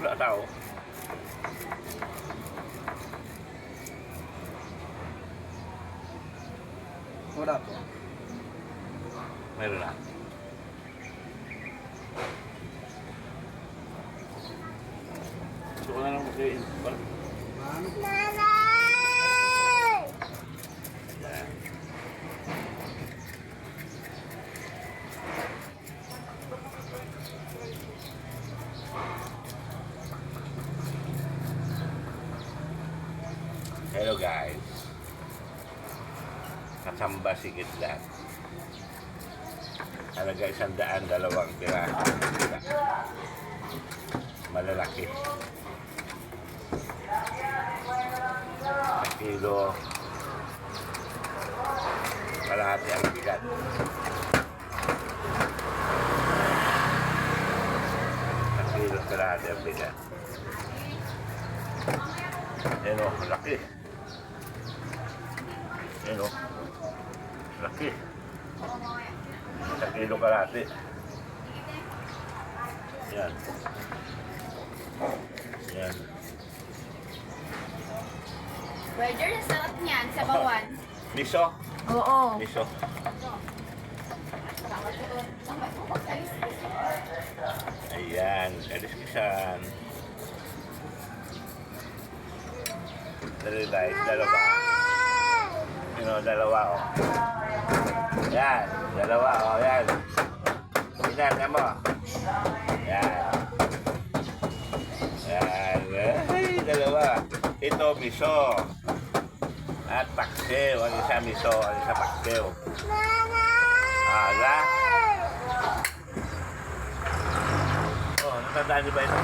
Wala tao. Wala po. Meron na. Gusto ko na lang mag-in. Ano? Yan. Hello guys. Kasamba si Kidlat. Halaga 102 piraso. Malalaki. Sa kilo. Kalahati ang bigat. Sa kilo kalahati ang bigat. Yan o, laki. Yan o. Laki. Sa kilo kalahati. Yan. Yan. Brother, ang sarap niyan sa bawan. Miso. Oo. Miso. Ayan. Kadiskisan. Dali guys. Dalawa. Dalawa o. Yan. Dalawa o. Yan. Tingnan ka mo. Yan. Yan. Ay, dalawa. Ito, miso. At paksiw. Ang isa miso, ang isa paksiw. Ala. Oh, natandaan niyo ba ito?